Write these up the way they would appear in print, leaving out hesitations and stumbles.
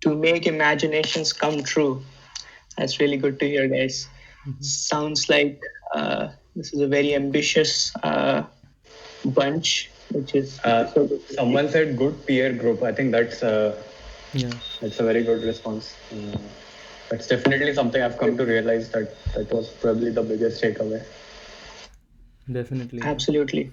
to make imaginations come true. That's really good to hear, guys. Sounds like this is a very ambitious bunch, which is so good to see. Someone said good peer group. I think Yeah, that's a very good response. That's definitely something I've come to realize that was probably the biggest takeaway. definitely. Absolutely.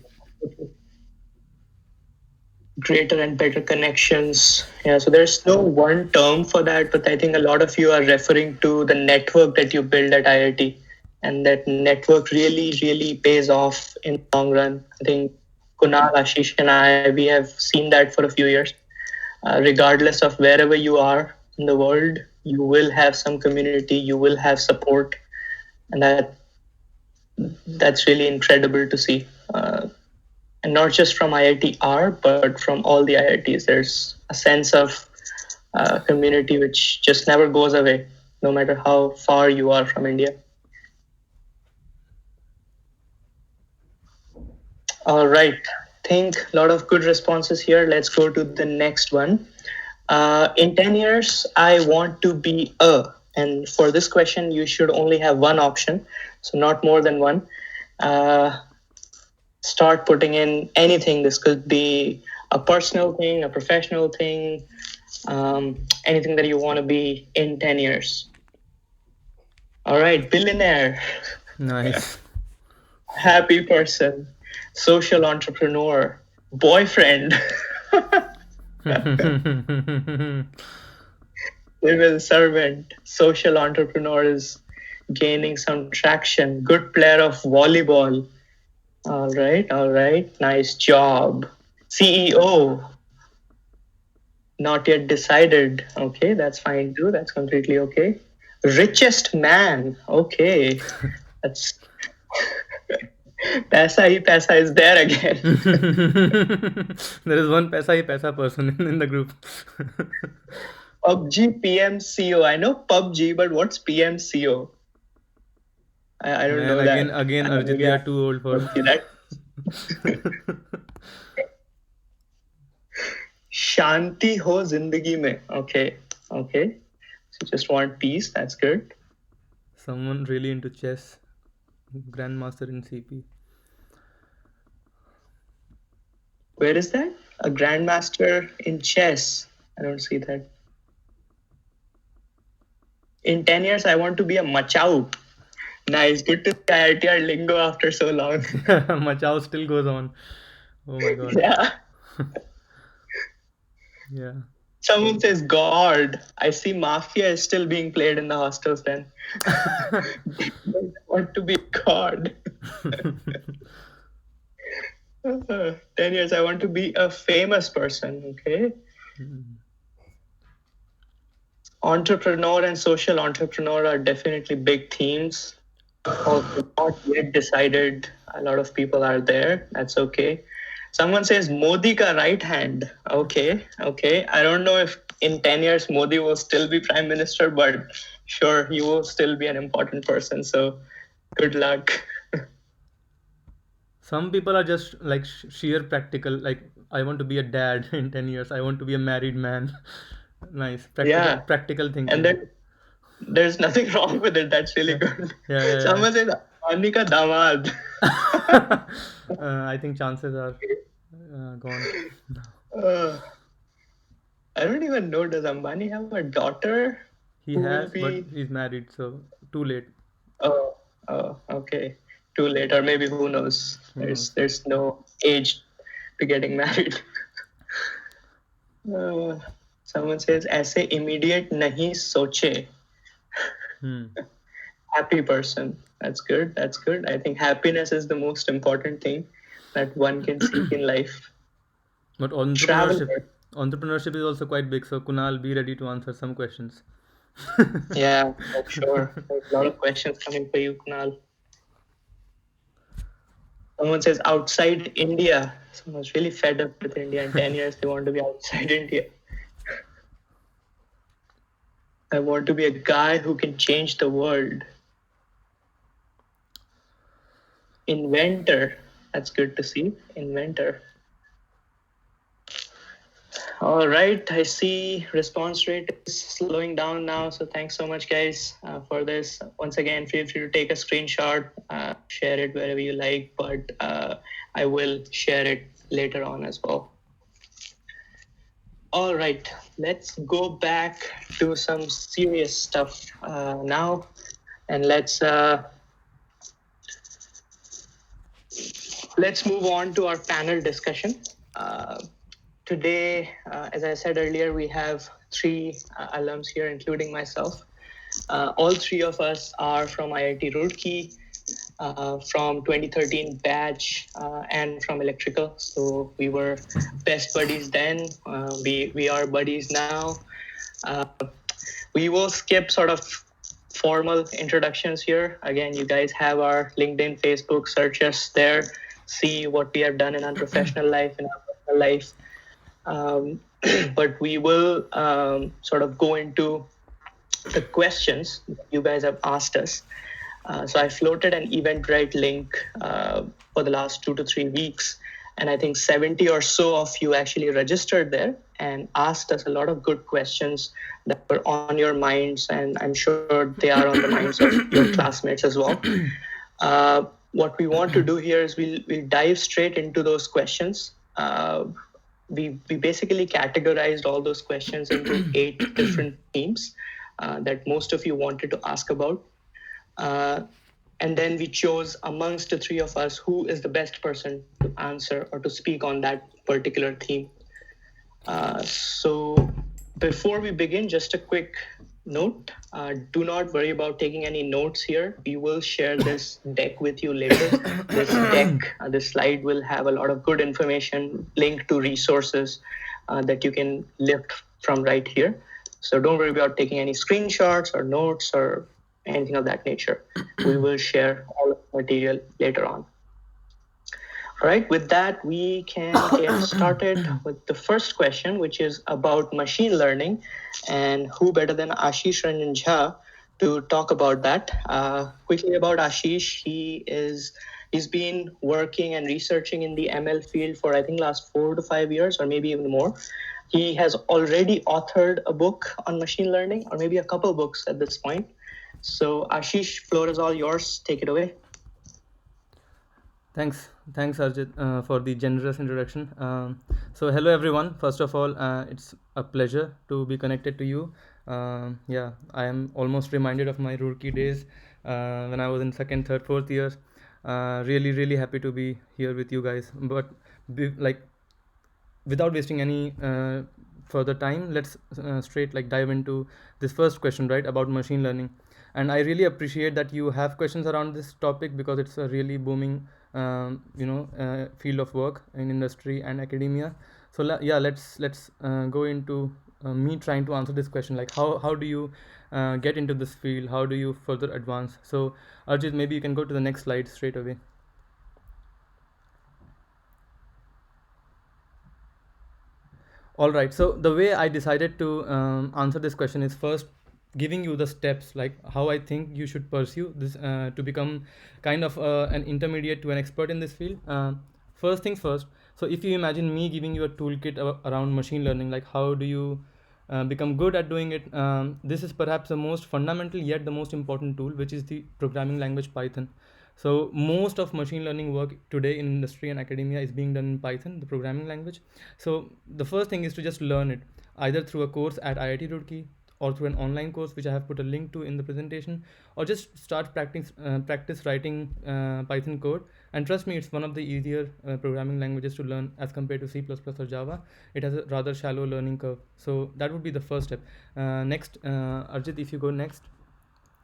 Greater and better connections. Yeah, so there's no one term for that, but I think a lot of you are referring to the network that you build at IIT. And that network really, really pays off in the long run. I think Kunal, Ashish, and I, we have seen that for a few years. Regardless of wherever you are in the world, you will have some community, you will have support, and that's really incredible to see. And not just from IIT-R, but from all the IITs. There's a sense of community which just never goes away, no matter how far you are from India. All right. Think a lot of good responses here. Let's go to the next one. In 10 years, I want to be a. And for this question, you should only have one option, so not more than one. Uh, Start putting in anything. This could be a personal thing, a professional thing, anything that you want to be in 10 years. All right, billionaire, Nice. happy person, social entrepreneur, boyfriend, civil servant, social entrepreneur is gaining some traction, good player of volleyball. All right, nice job. CEO, not yet decided. Okay, that's fine too. That's completely okay. Richest man. Okay, that's paisa is there again. There is one paisa hi paisa person in the group. PUBG PMCO. I know PUBG, but what's PMCO? I don't Man, know that. again, Arjit, Maybe we I are too old for. don't see that. Shanti ho zindagi mein. Okay, okay. So you just want peace. That's good. Someone really into chess, grandmaster in CP. Where is that? A grandmaster in chess. I don't see that. In 10 years, I want to be a machout. Nice. Good to see IITR lingo after so long. Machao still goes on. Oh my god. Yeah. Yeah. Someone says God. I see Mafia is still being played in the hostels then. I want to be God. 10 years, I want to be a famous person. Okay. Entrepreneur and social entrepreneur are definitely big themes. Also not yet decided. A lot of people are there. That's okay. Someone says Modi ka right hand. Okay, okay. I don't know if in 10 years Modi will still be prime minister, but sure, he will still be an important person. So good luck. Some people are just like sheer practical. Like, I want to be a dad in 10 years. I want to be a married man. Nice. Yeah. Practical And thinking. then there's nothing wrong with it. That's really Yeah. good. Yeah. Someone says Ambani ka damad. I think chances are gone. Uh, I don't even know. Does Ambani have a daughter He who will has, but be? he's married, so too late. Oh, oh, okay. Too late, or maybe who knows? Who knows? There's no age to getting married. Someone says ऐसे immediate नहीं सोचे. Hmm. Happy person. That's good. That's good. I think happiness is the most important thing that one can seek in life. But Traveler. entrepreneurship is also quite big. So Kunal, be ready to answer some questions. Yeah, for sure. There's a lot of questions coming for you, Kunal. Someone says outside India. Someone's really fed up with India. In 10 years, they want to be outside India. I want to be a guy who can change the world. Inventor. That's good to see. Inventor. All right, I see response rate is slowing down now. So thanks so much, guys, for this. Once again, feel free to take a screenshot, share it wherever you like, but I will share it later on as well. All right, let's go back to some serious stuff now, and let's move on to our panel discussion. Today, as I said earlier, we have three alums here, including myself. All three of us are from IIT Roorkee, from 2013 batch, and from electrical. So we were best buddies then. We are buddies now. Uh, we will skip sort of formal introductions here. Again, you guys have our LinkedIn, Facebook, search us there, see what we have done in our professional life, in our personal life. But we will sort of go into the questions you guys have asked us. So I floated an Eventbrite link for the last 2 to 3 weeks. And I think 70 or so of you actually registered there and asked us a lot of good questions that were on your minds. And I'm sure they are on the minds of your classmates as well. What we want to do here is we'll dive straight into those questions. We basically categorized all those questions into 8 different themes that most of you wanted to ask about. And then we chose amongst the three of us who is the best person to answer or to speak on that particular theme. So before we begin, just a quick note. Do not worry about taking any notes here. We will share this deck with you later. This deck, this slide will have a lot of good information linked to resources that you can lift from right here. So don't worry about taking any screenshots or notes or anything of that nature. We will share all of the material later on. All right, with that, we can get started with the first question, which is about machine learning. And who better than Ashish Ranjan Jha to talk about that? Quickly about Ashish, he's been working and researching in the ML field for I think last 4 to 5 years or maybe even more. He has already authored a book on machine learning, or maybe a couple books at this point. So Ashish, floor is all yours. Take it away. Thanks, Arjit, for the generous introduction. So, hello everyone. First of all, it's a pleasure to be connected to you. Yeah, I am almost reminded of my Roorkee days when I was in second, third, fourth years. Really happy to be here with you guys. But without wasting any further time, let's straight dive into this first question, right, about machine learning. And I really appreciate that you have questions around this topic because it's a really booming field of work in industry and academia. So let's go into me trying to answer this question, like how do you get into this field, how do you further advance. So Arjit, maybe you can go to the next slide straight away. All right, so the way I decided to answer this question is first giving you the steps, like how I think you should pursue this to become kind of an intermediate to an expert in this field. First things first, so if you imagine me giving you a toolkit around machine learning, like how do you become good at doing it, this is perhaps the most fundamental yet the most important tool, which is the programming language Python. So most of machine learning work today in industry and academia is being done in Python, the programming language. So the first thing is to just learn it, either through a course at IIT Roorkee or through an online course, which I have put a link to in the presentation, or just start practice writing Python code. And trust me, it's one of the easier programming languages to learn as compared to C++ or Java. It has a rather shallow learning curve. So that would be the first step. Next, Arjit, if you go next.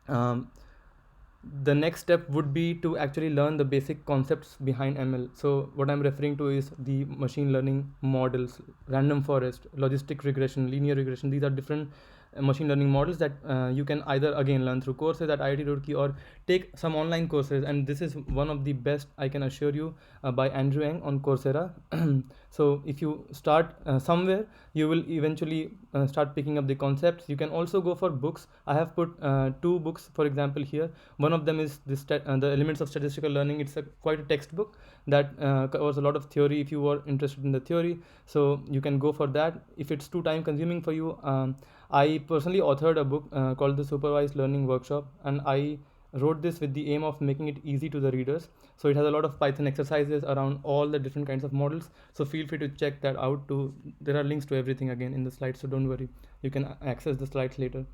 The next step would be to actually learn the basic concepts behind ML. So what I'm referring to is the machine learning models, random forest, logistic regression, linear regression. These are different machine learning models that you can either again learn through courses at IIT Roorkee or take some online courses, and this is one of the best, I can assure you, by Andrew Ng on Coursera. So if you start somewhere, you will eventually start picking up the concepts. You can also go for books. I have put two books, for example, here. One of them is the Elements of Statistical Learning. It's quite a textbook that covers a lot of theory if you are interested in the theory, so you can go for that. If it's too time consuming for you, I personally authored a book called the Supervised Learning Workshop, and I wrote this with the aim of making it easy to the readers. So it has a lot of Python exercises around all the different kinds of models, so feel free to check that out too. There are links to everything again in the slides, so don't worry, you can access the slides later.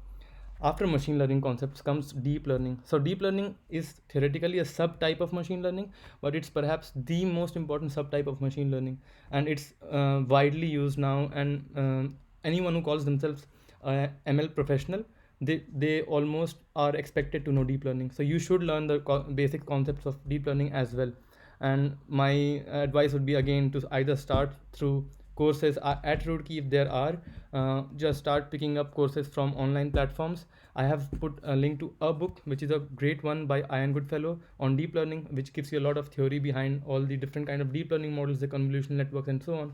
After machine learning concepts comes deep learning. So deep learning is theoretically a subtype of machine learning, but it's perhaps the most important subtype of machine learning, and it's widely used now. And anyone who calls themselves ML professional, they almost are expected to know deep learning. So you should learn the basic concepts of deep learning as well. And my advice would be again to either start through courses at Roorkee if there are. Just start picking up courses from online platforms. I have put a link to a book which is a great one by Ian Goodfellow on deep learning, which gives you a lot of theory behind all the different kind of deep learning models, the convolutional networks, and so on.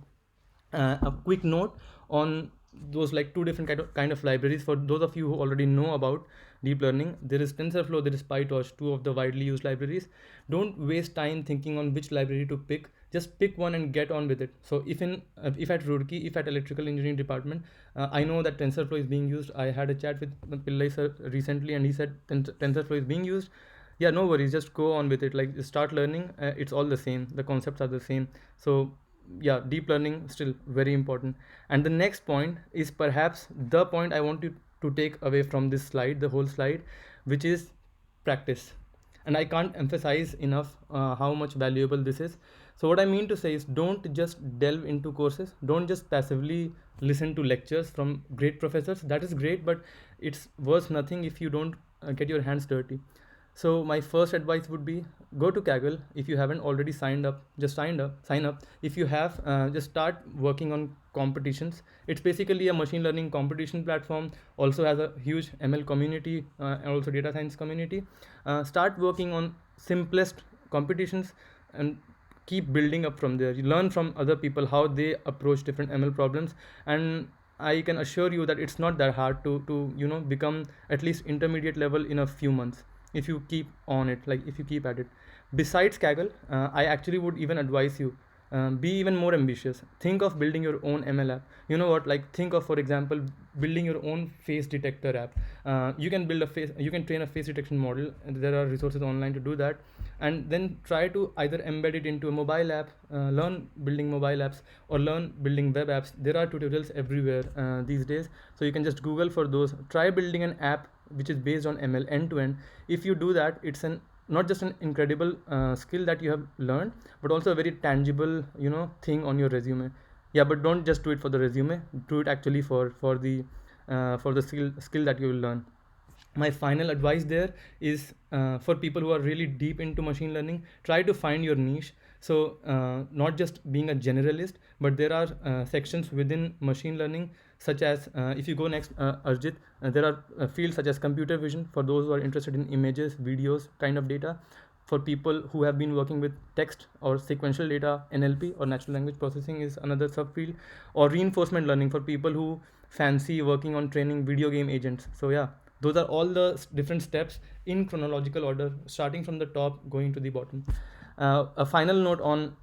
A quick note on those, like two different kind of libraries for those of you who already know about deep learning. There is TensorFlow, there is PyTorch, two of the widely used libraries. Don't waste time thinking on which library to pick. Just pick one and get on with it. So if at Roorkee, if at electrical engineering department, I know that TensorFlow is being used. I had a chat with Pillai sir recently, and he said TensorFlow is being used. Yeah, no worries, just go on with it. Like, just start learning. It's all the same, the concepts are the same. So yeah, deep learning still very important. And the next point is perhaps the point I want you to take away from this slide, the whole slide, which is practice. And I can't emphasize enough how much valuable this is. So what I mean to say is, don't just delve into courses, don't just passively listen to lectures from great professors. That is great, but it's worth nothing if you don't get your hands dirty. So my first advice would be, go to Kaggle. If you haven't already signed up, just sign up. If you have, just start working on competitions. It's basically a machine learning competition platform, also has a huge ML community and also data science community. Start working on simplest competitions and keep building up from there. You learn from other people how they approach different ML problems, and I can assure you that it's not that hard to become at least intermediate level in a few months if you keep on it, like if you keep at it. Besides Kaggle, I actually would even advise you, be even more ambitious. Think of building your own ML app. You know what, like think of, for example, building your own face detector app. You can train a face detection model, and there are resources online to do that. And then try to either embed it into a mobile app, learn building mobile apps, or learn building web apps. There are tutorials everywhere these days, so you can just Google for those. Try building an app which is based on ML end to end. If you do that, it's not just an incredible skill that you have learned, but also a very tangible thing on your resume. Yeah, but don't just do it for the resume. Do it actually for the skill that you will learn. My final advice there is, for people who are really deep into machine learning, try to find your niche. So not just being a generalist, but there are sections within machine learning, such as if you go next, Arjit, there are fields such as computer vision for those who are interested in images, videos kind of data. For people who have been working with text or sequential data, NLP or natural language processing is another subfield. Or reinforcement learning for people who fancy working on training video game agents. So yeah, those are all the different steps in chronological order, starting from the top going to the bottom. A final note on,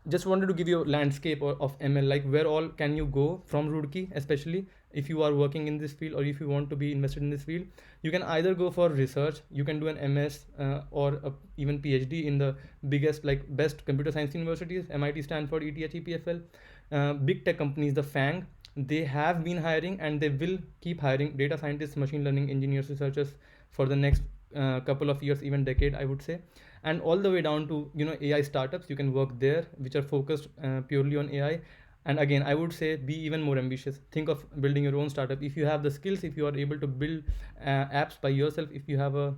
just wanted to give you a landscape of ML, like where all can you go from Roorkee, especially if you are working in this field or if you want to be invested in this field. You can either go for research, you can do an MS or even PhD in the biggest, like best computer science universities, MIT, Stanford, ETH, EPFL. Big tech companies, the FANG, they have been hiring and they will keep hiring data scientists, machine learning engineers, researchers for the next couple of years, even decade, I would say. And all the way down to AI startups, you can work there, which are focused purely on AI. And again, I would say, be even more ambitious. Think of building your own startup if you have the skills, if you are able to build apps by yourself, if you have a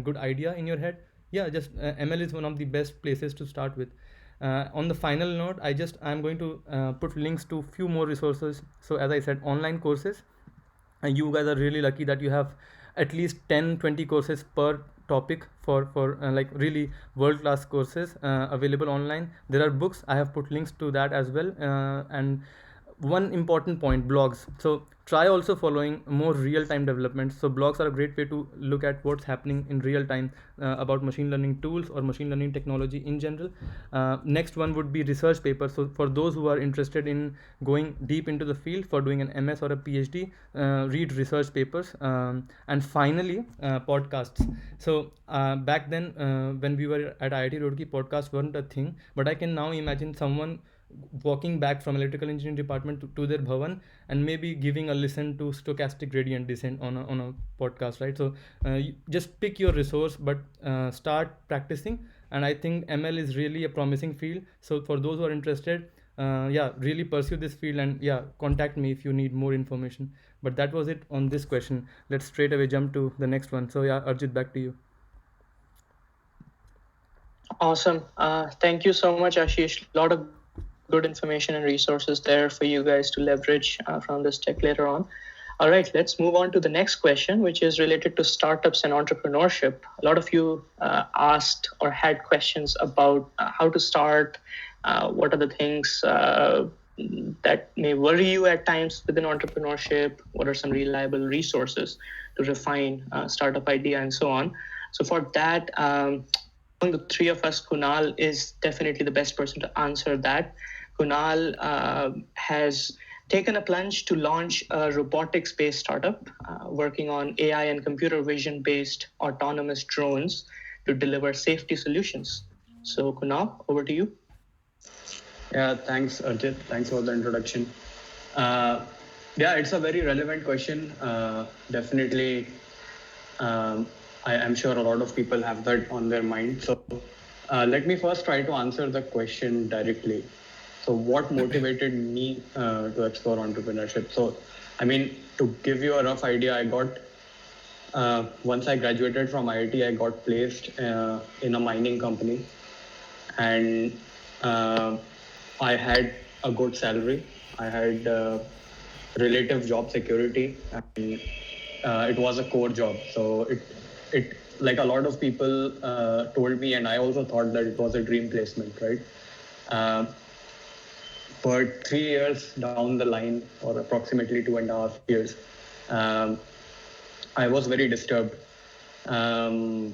good idea in your head. Yeah, just ML is one of the best places to start with. On the final note, I'm going to put links to few more resources. So as I said, online courses, and you guys are really lucky that you have at least 10-20 courses per topic for like really world class courses available online. There are books, I have put links to that as well. And one important point, blogs. So try also following more real time developments. So blogs are a great way to look at what's happening in real time about machine learning tools or machine learning technology in general. Next one would be research papers. So for those who are interested in going deep into the field for doing an MS or a PhD, read research papers. And finally, podcasts. So back then, when we were at IIT Roorkee, podcasts weren't a thing, but I can now imagine someone walking back from electrical engineering department to their bhavan and maybe giving a listen to stochastic gradient descent on a podcast, right? So you just pick your resource, but start practicing. And I think ML is really a promising field. So for those who are interested, yeah, really pursue this field, and yeah, contact me if you need more information. But that was it on this question. Let's straight away jump to the next one. So yeah, Arjit, back to you. Awesome. Thank you so much, Ashish. A lot of good information and resources there for you guys to leverage from this tech later on. All right, let's move on to the next question, which is related to startups and entrepreneurship. A lot of you asked or had questions about how to start, what are the things that may worry you at times within entrepreneurship, what are some reliable resources to refine startup idea, and so on. So for that, among the three of us, Kunal is definitely the best person to answer that. Kunal has taken a plunge to launch a robotics based startup working on AI and computer vision based autonomous drones to deliver safety solutions. So, Kunal, over to you. Yeah, thanks, Arjit. Thanks for the introduction. Uh, yeah, it's a very relevant question. Definitely, I am sure a lot of people have that on their mind. So, let me first try to answer the question directly. So, what motivated me to explore entrepreneurship? So, I mean, to give you a rough idea, I got once I graduated from IIT, I got placed in a mining company, and uh, I had a good salary. I had relative job security, and it was a core job. So it like a lot of people told me, and I also thought that it was a dream placement, right? Uh, but 3 years down the line, or approximately 2.5 years, um, I was very disturbed. Um,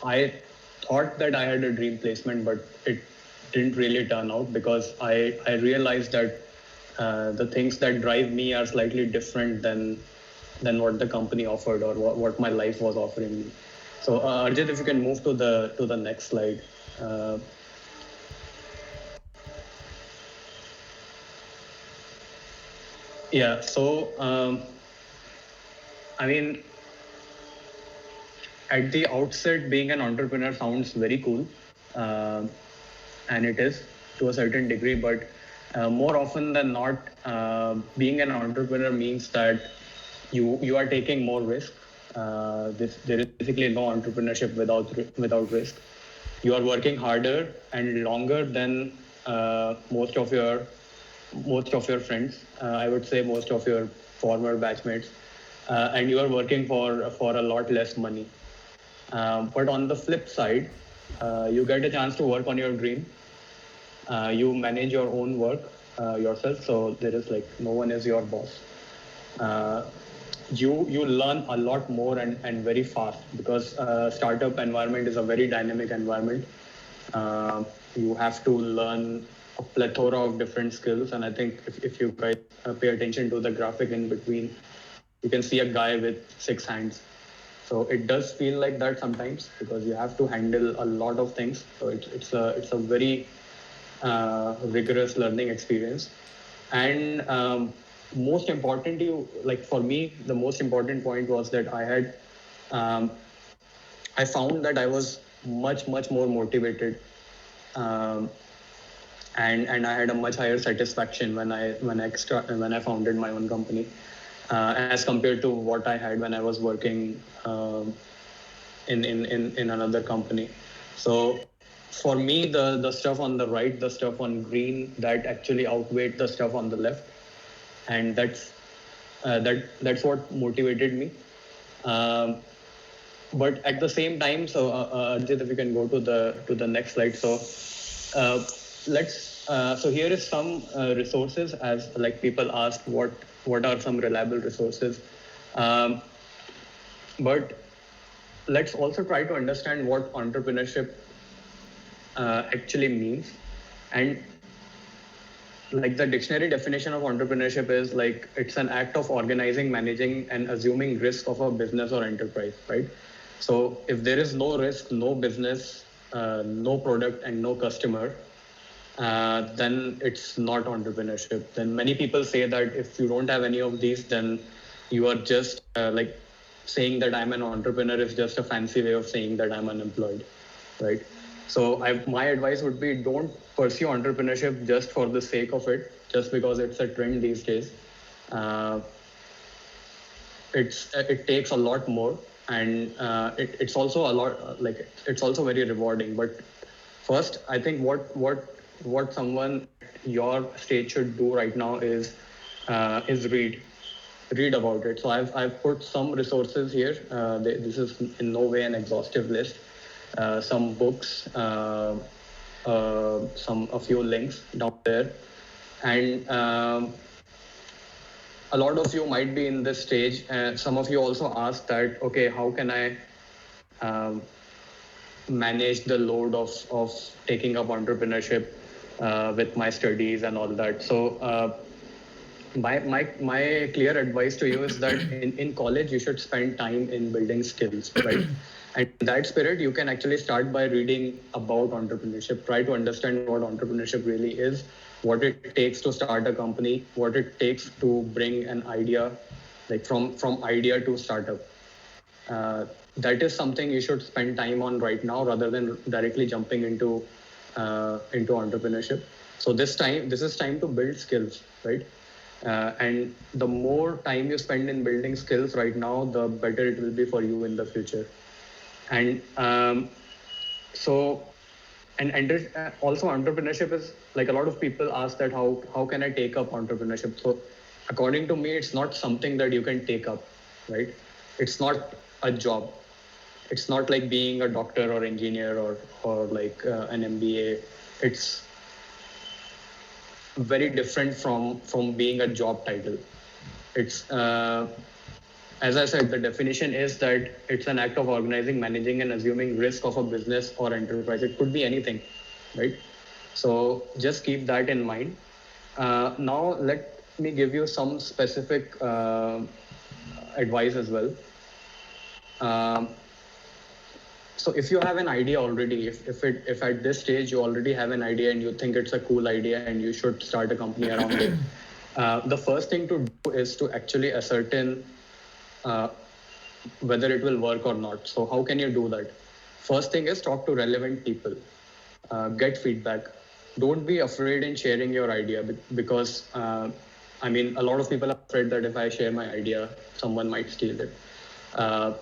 I thought that I had a dream placement, but it didn't really turn out because I realized that the things that drive me are slightly different than what the company offered or what my life was offering me. So Arjit, if you can move to the next slide. Uh, yeah. So I mean, at the outset, being an entrepreneur sounds very cool, uh, and it is to a certain degree. But more often than not, being an entrepreneur means that you are taking more risk. There is basically no entrepreneurship without risk. You are working harder and longer than most of your friends. I would say most of your former batchmates, and you are working for a lot less money. But on the flip side, you get a chance to work on your dream. You manage your own work yourself, so there is like no one is your boss. Uh, you learn a lot more and very fast because startup environment is a very dynamic environment. You have to learn a plethora of different skills, and I think if you guys pay attention to the graphic in between, you can see a guy with 6 hands. So it does feel like that sometimes because you have to handle a lot of things. So it's a very rigorous learning experience. And most importantly, like for me, the most important point was that um, I found that I was much more motivated, um, and I had a much higher satisfaction when I founded my own company, as compared to what I had when I was working in another company. So for me, the stuff on the right, the stuff on green, that actually outweighed the stuff on the left, and that's That's what motivated me. Um, but at the same time, so Arjit, if you can go to the next slide. So let's so here is some resources, as like people asked what are some reliable resources. Um, but let's also try to understand what entrepreneurship actually means. And like the dictionary definition of entrepreneurship is like it's an act of organizing, managing, and assuming risk of a business or enterprise, right? So if there is no risk, no business, no product, and no customer, then it's not entrepreneurship. Then many people say that if you don't have any of these, then you are just like saying that I'm an entrepreneur is just a fancy way of saying that I'm unemployed, right? So my advice would be don't pursue entrepreneurship just for the sake of it, just because it's a trend these days. Uh, it takes a lot more, and it's also a lot like it's also very rewarding. But first, I think what someone at your stage should do right now is read about it. So I've put some resources here. This is in no way an exhaustive list. Some books, a few links down there, and a lot of you might be in this stage. Some of you also asked that, okay, how can I um, manage the load of taking up entrepreneurship with my studies and all that. So my clear advice to you is that in college you should spend time in building skills, right? And in that spirit, you can actually start by reading about entrepreneurship. Try to understand what entrepreneurship really is, what it takes to start a company, what it takes to bring an idea, like from idea to startup. That is something you should spend time on right now, rather than directly jumping into entrepreneurship. So this is time to build skills, right? And the more time you spend in building skills right now, the better it will be for you in the future. And so and also entrepreneurship is like a lot of people ask that how can I take up entrepreneurship. So according to me, it's not something that you can take up, right? It's not a job. It's not like being a doctor or engineer or like an MBA. It's very different from being a job title. It's as I said, the definition is that it's an act of organizing, managing, and assuming risk of a business or enterprise. It could be anything, right? So just keep that in mind. Now let me give you some specific advice as well. Um, so if you have an idea already, if at this stage you already have an idea and you think it's a cool idea and you should start a company around it, the first thing to do is to actually ascertain uh, whether it will work or not. So how can you do that? First thing is talk to relevant people, get feedback. Don't be afraid in sharing your idea, because I mean, a lot of people are afraid that if I share my idea, someone might steal it. Uh,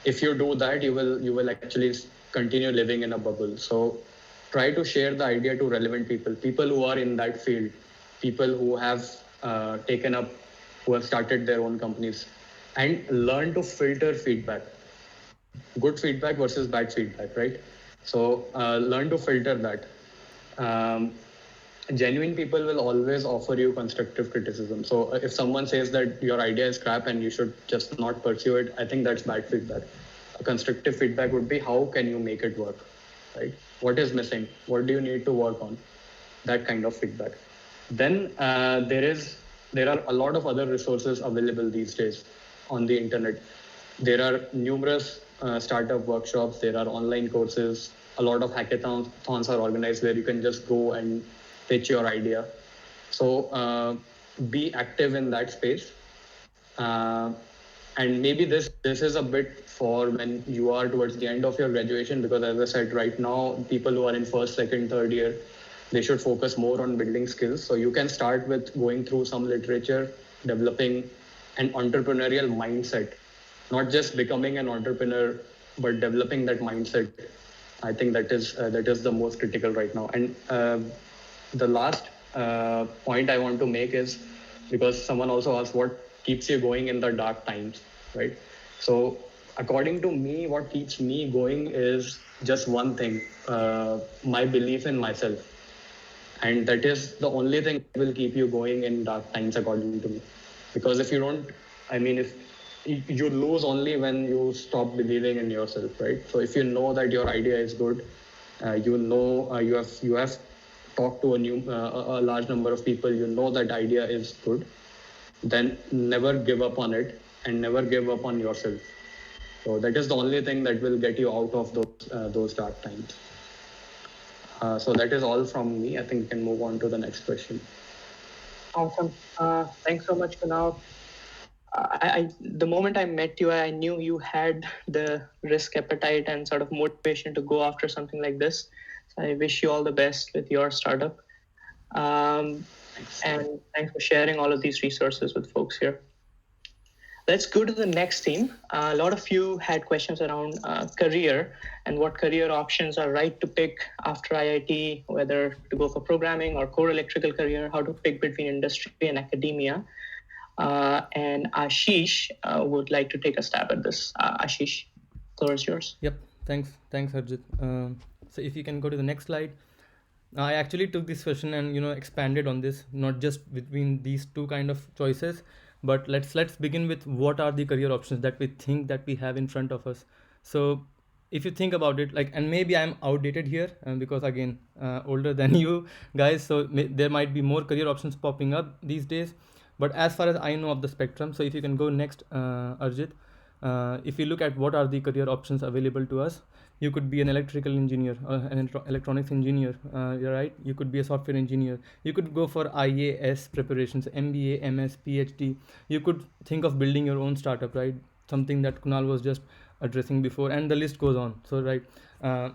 if you do that, you will actually continue living in a bubble. So try to share the idea to relevant people who are in that field, people who have taken up, who have started their own companies, and learn to filter feedback, good feedback versus bad feedback, right? So learn to filter that. um, Genuine people will always offer you constructive criticism. So if someone says that your idea is crap and you should just not pursue it, I think that's bad feedback. A constructive feedback would be, how can you make it work, right? What is missing? What do you need to work on? That kind of feedback. Then there are a lot of other resources available these days on the internet. There are numerous startup workshops. There are online courses. A lot of hackathons are organized where you can just go and pitch your idea. So be active in that space. Uh, and maybe this is a bit for when you are towards the end of your graduation, because as I said, right now people who are in first, second, third year, they should focus more on building skills. So you can start with going through some literature, developing an entrepreneurial mindset, not just becoming an entrepreneur, but developing that mindset. I think that is the most critical right now. And the last point I want to make is because someone also asked what keeps you going in the dark times, right? So according to me, what keeps me going is just one thing: my belief in myself, and that is the only thing that will keep you going in dark times, according to me. Because if you don't, I mean, if you lose only when you stop believing in yourself, right? So if you know that your idea is good, you have talked to a large number of people, you know that idea is good, then never give up on it and never give up on yourself. So that is the only thing that will get you out of those dark times. So that is all from me. I think we can move on to the next question. Awesome. Thanks so much, Kunal. The moment I met you, I knew you had the risk appetite and sort of motivation to go after something like this. So I wish you all the best with your startup. And thanks for sharing all of these resources with folks here. Let's go to the next theme. A lot of you had questions around career and what career options are right to pick after IIT, whether to go for programming or core electrical career, how to pick between industry and academia. And Ashish would like to take a stab at this. Ashish, the floor is yours. Yep. Thanks, Arjit. So if you can go to the next slide. I actually took this question and expanded on this, not just between these two kind of choices, but let's begin with what are the career options that we think that we have in front of us. So if you think about it, like, and maybe I'm outdated here because again older than you guys, so there might be more career options popping up these days. But as far as I know of the spectrum, so if you can go next, Arjit. If you look at what are the career options available to us, you could be an electrical engineer or an electronics engineer, you're right. You could be a software engineer. You could go for IAS preparations, MBA, MS, PhD. You could think of building your own startup, right? Something that Kunal was just addressing before, and the list goes on. So right,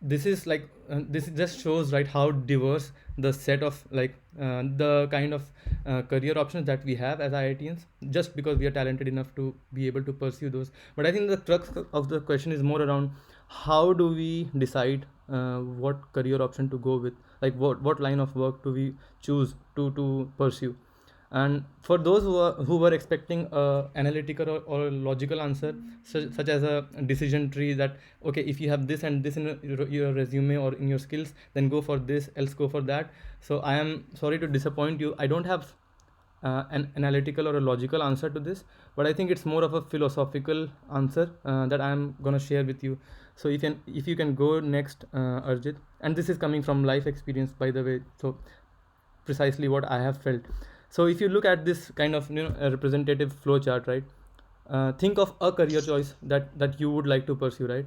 this is like this just shows, right, how diverse the set of the kind of career options that we have as IITians, just because we are talented enough to be able to pursue those. But I think the crux of the question is more around how do we decide what career option to go with, like what line of work do we choose to pursue. And for those who were expecting a analytical or logical answer, such as a decision tree, that okay, if you have this and this in your resume or in your skills, then go for this, else go for that. So I am sorry to disappoint you, I don't have an analytical or a logical answer to this, but I think it's more of a philosophical answer that I'm gonna share with you. So if you can go next, Arjit. And this is coming from life experience, by the way, so precisely what I have felt. So if you look at this kind of a representative flow chart, right? Think of a career choice that you would like to pursue, right?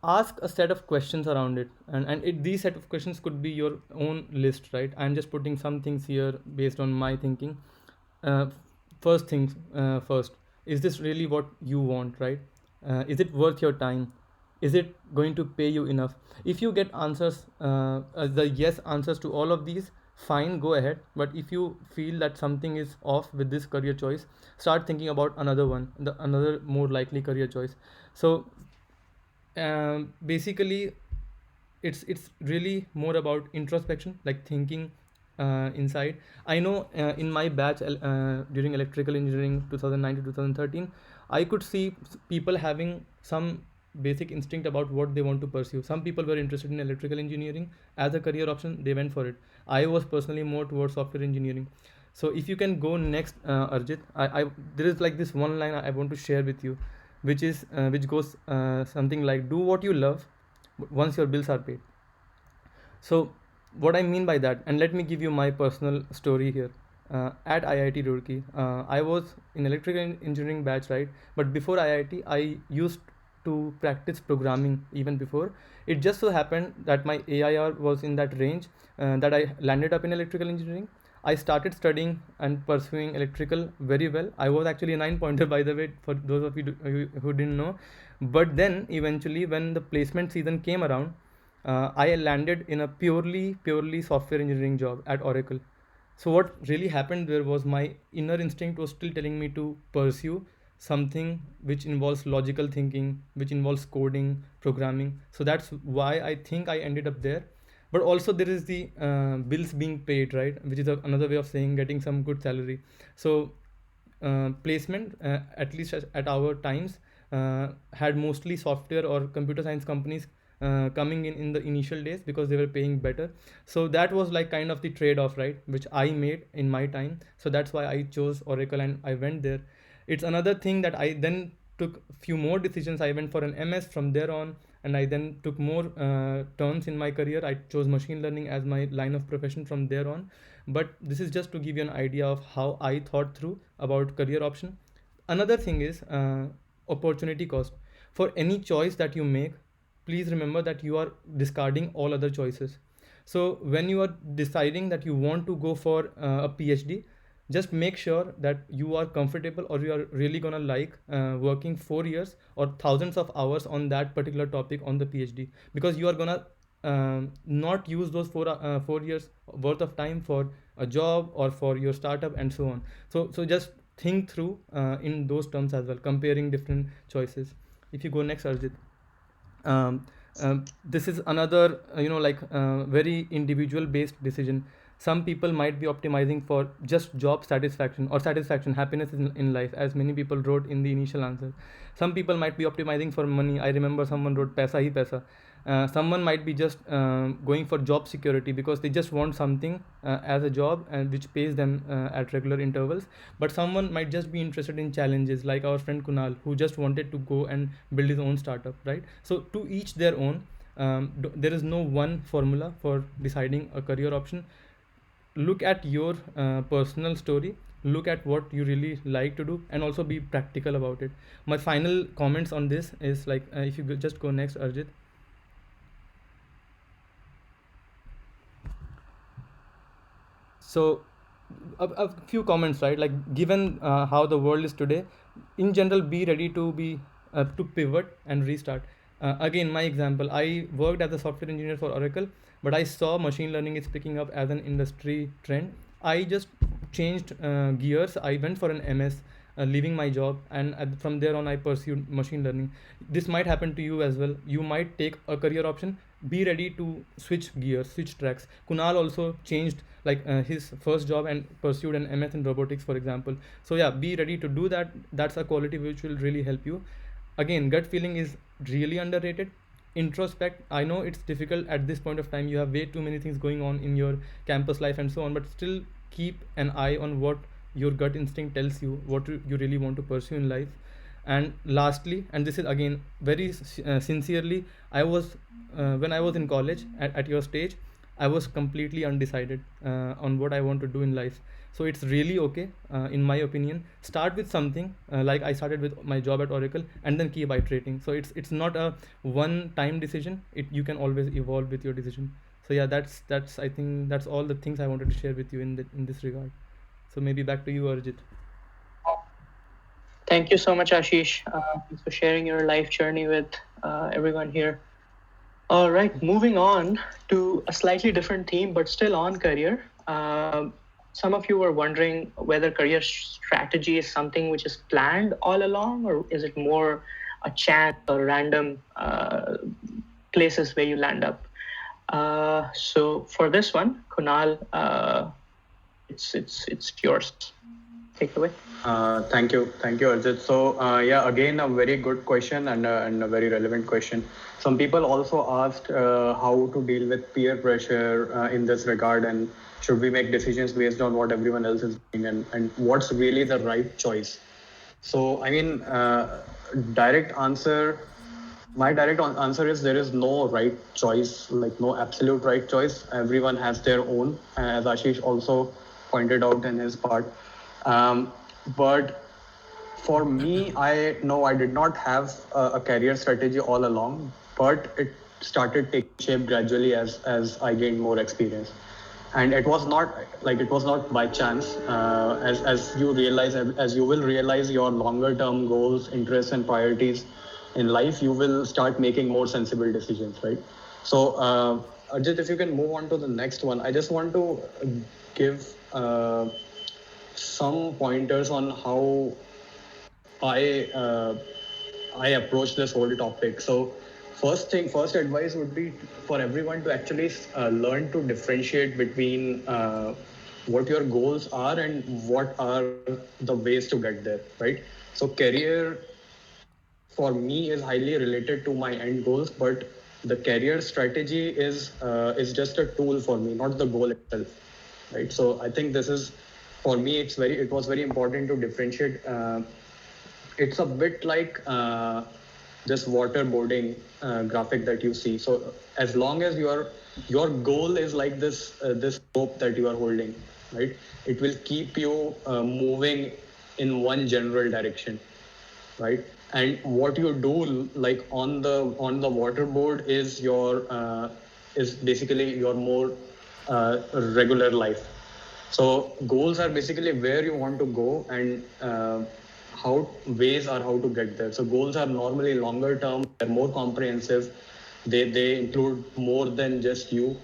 Ask a set of questions around it, and these set of questions could be your own list, right? I'm just putting some things here based on my thinking. uh, First things first, is this really what you want, right? Is it worth your time? Is it going to pay you enough? If you get answers, the yes answers to all of these, fine, go ahead. But if you feel that something is off with this career choice, start thinking about another one, the another more likely career choice. So basically it's really more about introspection, like thinking inside. I know in my batch, during electrical engineering 2009 to 2013, I could see people having some basic instinct about what they want to pursue. Some people were interested in electrical engineering as a career option, they went for it. I was personally more towards software engineering. So if you can go next, Arjit. There is like this one line I want to share with you, which goes something like, do what you love once your bills are paid. So what I mean by that, and let me give you my personal story here. At IIT Roorkee, I was in electrical engineering batch, right? But before IIT, I used to practice programming even before. It just so happened that my AIR was in that range, that I landed up in electrical engineering. I started studying and pursuing electrical very well. I was actually a 9 pointer, by the way, for those of you who didn't know. But then eventually, when the placement season came around, I landed in a purely software engineering job at Oracle. So what really happened there was my inner instinct was still telling me to pursue something which involves logical thinking, which involves coding, programming. So that's why I think I ended up there. but also there is the bills being paid, right, which is another way of saying getting some good salary. So placement, at least at our times, had mostly software or computer science companies coming in the initial days because they were paying better. So that was like kind of the trade off, right, which I made in my time. So that's why I chose Oracle and I went there. It's another thing that I then took few more decisions. I went for an MS from there on, and I then took more turns in my career. I chose machine learning as my line of profession from there on. But this is just to give you an idea of how I thought through about career option. Another thing is opportunity cost. For any choice that you make, please remember that you are discarding all other choices. So when you are deciding that you want to go for a PhD, just make sure that you are comfortable or you are really gonna like working 4 years or thousands of hours on that particular topic on the PhD, because you are gonna not use those 4 years worth of time for a job or for your startup and so on. So just think through in those terms as well, comparing different choices. If you go next, Arjit. This is another very individual based decision. Some people might be optimizing for just job satisfaction or satisfaction, happiness in life, as many people wrote in the initial answer. Some people might be optimizing for money. I remember someone wrote paisa hi paisa. Someone might be just going for job security because they just want something as a job and which pays them at regular intervals. But someone might just be interested in challenges, like our friend Kunal, who just wanted to go and build his own startup, right? So to each their own. There is no one formula for deciding a career option. Look at your personal story, look at what you really like to do, and also be practical about it. My final comments on this is like, if you just go next, Arjit. So a few comments, right, like given how the world is today, in general, be ready to pivot and restart. Again, my example, I worked as a software engineer for Oracle, but I saw machine learning is picking up as an industry trend. I just changed gears. I went for an MS, leaving my job, and from there on I pursued machine learning. This might happen to you as well. You might take a career option. Be ready to switch gears, switch tracks. Kunal also changed like his first job and pursued an MS in robotics, for example. So yeah, be ready to do that. That's a quality which will really help you. Again, gut feeling is really underrated. Introspect. I know it's difficult at this point of time. You have way too many things going on in your campus life and so on, but still keep an eye on what your gut instinct tells you, what you really want to pursue in life. And lastly, and this is again very sincerely, I was when I was in college at your stage, I was completely undecided on what I want to do in life. So it's really okay, in my opinion. Start with something like I started with my job at Oracle, and then keep iterating. So it's not a one-time decision. You can always evolve with your decision. So yeah, that's I think that's all the things I wanted to share with you in this regard. So maybe back to you, Arjit. Thank you so much, Ashish. Thanks for sharing your life journey with everyone here. All right, moving on to a slightly different theme, but still on career. Some of you were wondering whether career strategy is something which is planned all along, or is it more a chance or random places where you land up. So for this one, Kunal, it's yours. Take it away. Thank you, Arjit. So yeah, again a very good question and a very relevant question. Some people also asked how to deal with peer pressure in this regard, and should we make decisions based on what everyone else is doing, and what's really the right choice. So I mean, direct answer. My direct answer is there is no right choice, like no absolute right choice. Everyone has their own, as Ashish also pointed out in his part. But for me, I know I did not have a career strategy all along, but it started taking shape gradually as I gained more experience. And it was not by chance. As you realize, as you will realize your longer term goals, interests, and priorities in life, you will start making more sensible decisions, right? So, Arjit, if you can move on to the next one, I just want to give some pointers on how I I approach this whole topic. So first advice would be for everyone to actually learn to differentiate between what your goals are and what are the ways to get there, right? So career for me is highly related to my end goals, but the career strategy is just a tool for me, not the goal itself, right? So I think this is, for me, it was very important to differentiate. It's a bit like this waterboarding graphic that you see. So as long as your goal is like this rope that you are holding, right, it will keep you moving in one general direction, right? And what you do, like on the waterboard, is basically your more regular life. So goals are basically where you want to go, and how ways are how to get there. So goals are normally longer term, they're more comprehensive. They include more than just you.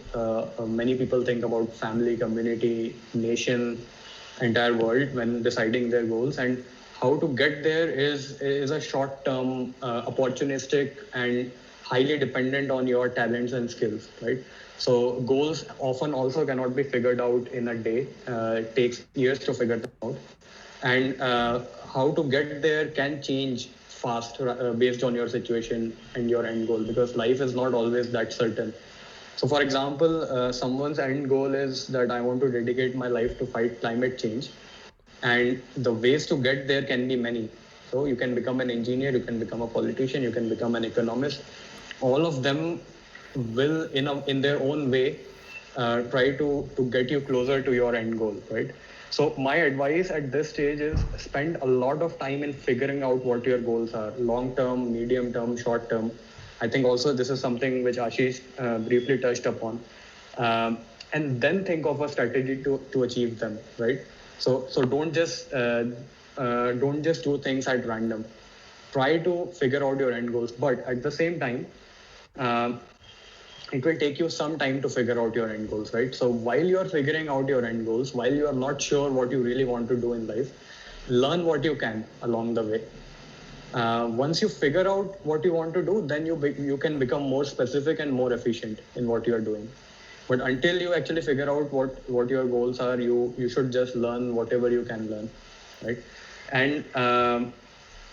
Many people think about family, community, nation, entire world when deciding their goals, and how to get there is a short term, opportunistic, and highly dependent on your talents and skills, right? So goals often also cannot be figured out in a day. It takes years to figure them out, and how to get there can change fast based on your situation and your end goal, because life is not always that certain. So, for example, someone's end goal is that I want to dedicate my life to fight climate change, and the ways to get there can be many. So, you can become an engineer, you can become a politician, you can become an economist. All of them will, in their own way, try to get you closer to your end goal, right? So, my advice at this stage is spend a lot of time in figuring out what your goals are: long term, medium term, short term. I think also this is something which Ashish briefly touched upon. And then think of a strategy to achieve them, right? So don't just do things at random. Try to figure out your end goals, but at the same time, um, it will take you some time to figure out your end goals, right? So while you are figuring out your end goals, while you are not sure what you really want to do in life, learn what you can along the way. Once you figure out what you want to do, then you can become more specific and more efficient in what you are doing. But until you actually figure out what your goals are, you should just learn whatever you can learn, right? And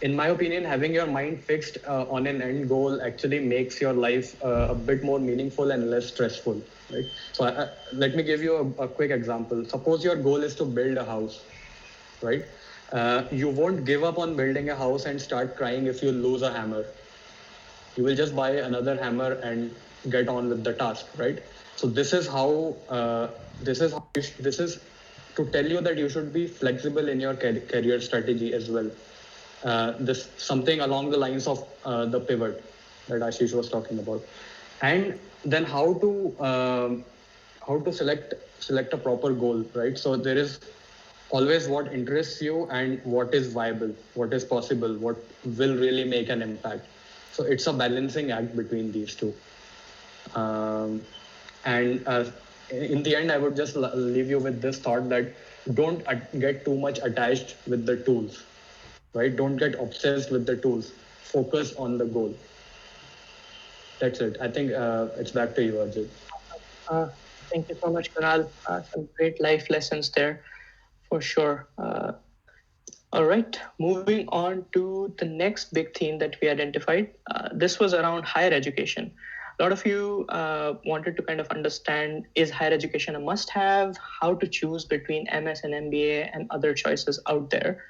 in my opinion, having your mind fixed on an end goal actually makes your life a bit more meaningful and less stressful, right? So let me give you a quick example. Suppose your goal is to build a house, right? You won't give up on building a house and start crying if you lose a hammer. You will just buy another hammer and get on with the task, right? So this is to tell you that you should be flexible in your career strategy as well. This something along the lines of the pivot that Ashish was talking about. And then how to select a proper goal, right? So there is always what interests you and what is viable, what is possible, what will really make an impact. So it's a balancing act between these two. Um, and in the end, I would just leave you with this thought that don't get too much attached with the tools, right? Don't get obsessed with the tools. Focus on the goal. That's it. I think it's back to you, Arjit. Uh, Thank you so much, Kunal. Some great life lessons there, for sure. All right, moving on to the next big theme that we identified. This was around higher education. A lot of you wanted to kind of understand, is higher education a must have? How to choose between MS and MBA and other choices out there?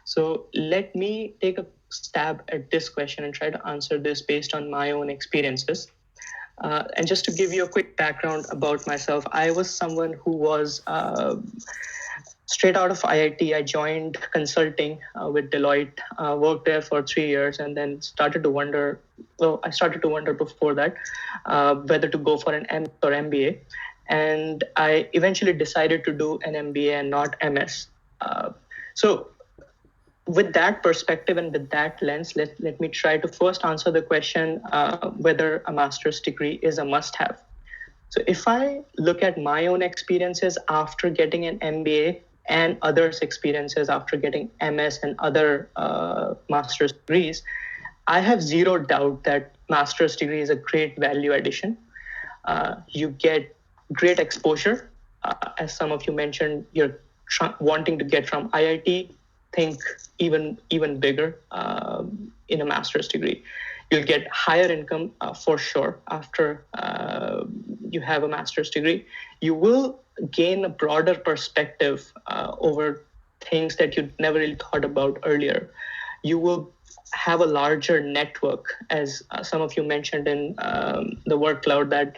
So let me take a stab at this question and try to answer this based on my own experiences. And just to give you a quick background about myself, I was someone who was straight out of IIT. I joined consulting with Deloitte, worked there for 3 years, and then started to wonder. Well, I started to wonder before that whether to go for an MS or MBA, and I eventually decided to do an MBA and not MS. So with that perspective and with that lens, let me try to first answer the question whether a master's degree is a must have. So if I look at my own experiences after getting an MBA and others' experiences after getting MS and other master's degrees, I have zero doubt that master's degree is a great value addition. You get great exposure. As some of you mentioned, you're wanting to get from IIT, think even bigger in a master's degree. You'll get higher income for sure after you have a master's degree. You will gain a broader perspective over things that you never really thought about earlier. You will have a larger network, as some of you mentioned in the word cloud, that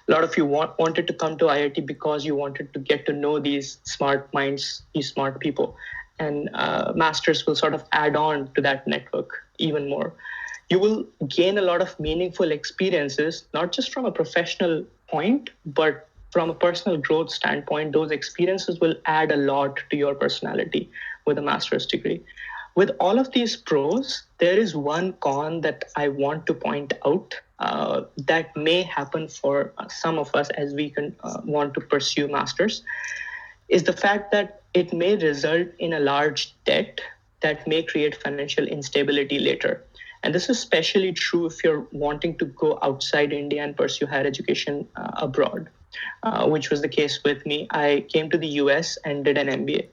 a lot of you wanted to come to IIT because you wanted to get to know these smart minds, these smart people. And masters will sort of add on to that network even more. You will gain a lot of meaningful experiences, not just from a professional point, but from a personal growth standpoint. Those experiences will add a lot to your personality with a master's degree. With all of these pros, there is one con that I want to point out that may happen for some of us as we can want to pursue masters, is the fact that it may result in a large debt that may create financial instability later. And this is especially true if you're wanting to go outside India and pursue higher education abroad, which was the case with me. I came to the US and did an MBA.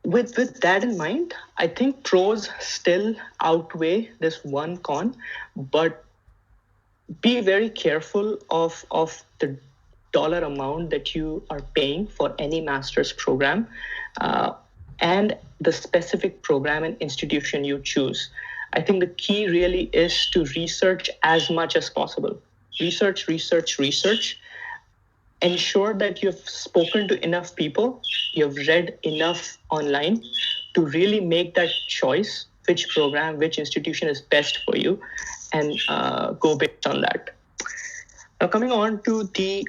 With that in mind, I think pros still outweigh this one con, but be very careful of the dollar amount that you are paying for any master's program and the specific program and institution you choose. I think the key really is to research as much as possible. Research, research, research. Ensure that you've spoken to enough people, you've read enough online to really make that choice, which program, which institution is best for you, and go based on that. Now, coming on to the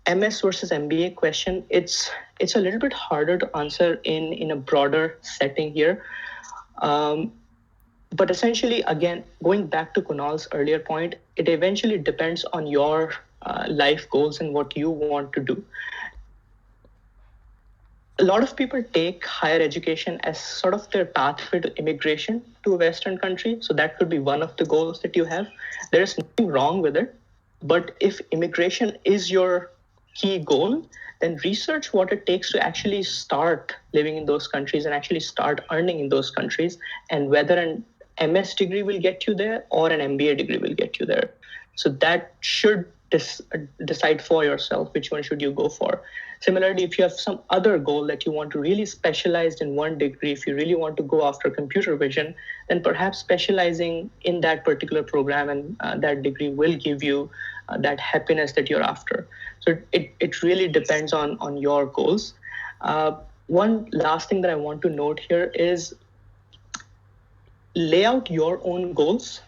MS versus MBA question, it's a little bit harder to answer in a broader setting here. But essentially, again, going back to Kunal's earlier point, it eventually depends on your life goals and what you want to do. A lot of people take higher education as sort of their pathway to immigration to a Western country. So that could be one of the goals that you have. There is nothing wrong with it. But if immigration is your key goal, then research what it takes to actually start living in those countries and actually start earning in those countries, and whether an MS degree will get you there or an MBA degree will get you there. So that should decide for yourself which one should you go for. Similarly, if you have some other goal that you want to really specialize in one degree, if you really want to go after computer vision, then perhaps specializing in that particular program and that degree will give you that happiness that you're after. So it really depends on your goals. One last thing that I want to note here is lay out your own goals,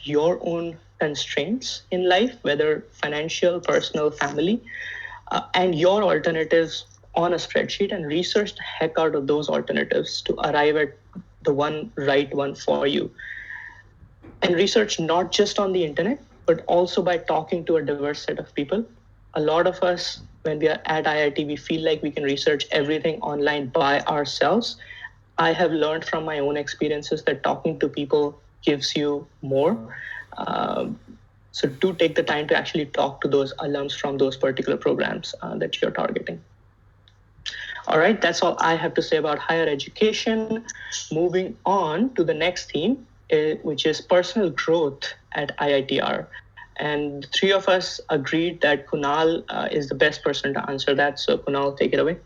your own constraints in life, whether financial, personal, family, and your alternatives on a spreadsheet, and research the heck out of those alternatives to arrive at the one right one for you. And research not just on the internet, but also by talking to a diverse set of people. A lot of us, when we are at IIT, we feel like we can research everything online by ourselves. I have learned from my own experiences that talking to people gives you more. So do take the time to actually talk to those alums from those particular programs that you're targeting. All right, that's all I have to say about higher education. Moving on to the next theme, which is personal growth at IITR. And the three of us agreed that Kunal is the best person to answer that. So Kunal, take it away.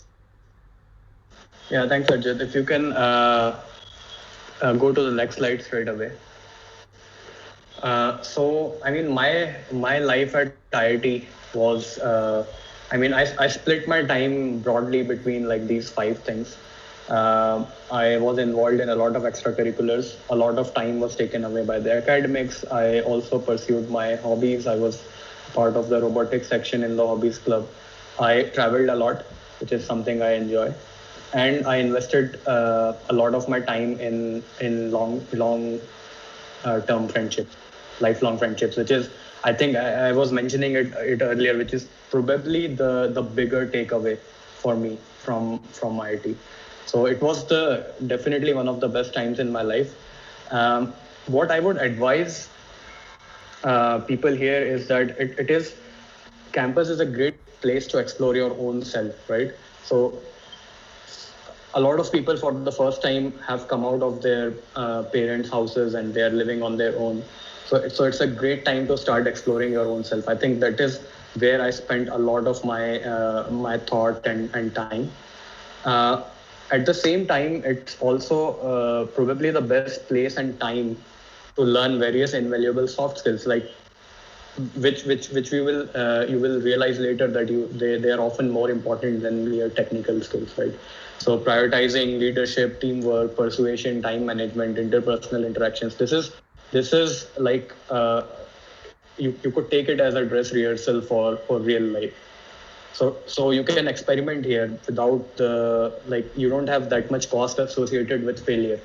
Yeah, thanks, Arjit. If you can go to the next slide straight away. So, I mean, my life at IIT was, I split my time broadly between like these five things. I was involved in a lot of extracurriculars. A lot of time was taken away by the academics. I also pursued my hobbies. I was part of the robotics section in the hobbies club. I traveled a lot, which is something I enjoy. And I invested a lot of my time in long term friendships, lifelong friendships, which is, I think I was mentioning it earlier, which is probably the bigger takeaway for me from IIT. So it was definitely one of the best times in my life. What I would advise people here is that it is campus is a great place to explore your own self, right? So a lot of people for the first time have come out of their parents' houses and they are living on their own. So it's a great time to start exploring your own self. I think that is where I spent a lot of my thought and time. Uh, at the same time, it's also probably the best place and time to learn various invaluable soft skills, like which we will you will realize later that they are often more important than mere technical skills, right? So prioritizing, leadership, teamwork, persuasion, time management, interpersonal interactions, this is like you could take it as a dress rehearsal for real life. So you can experiment here without like you don't have that much cost associated with failure.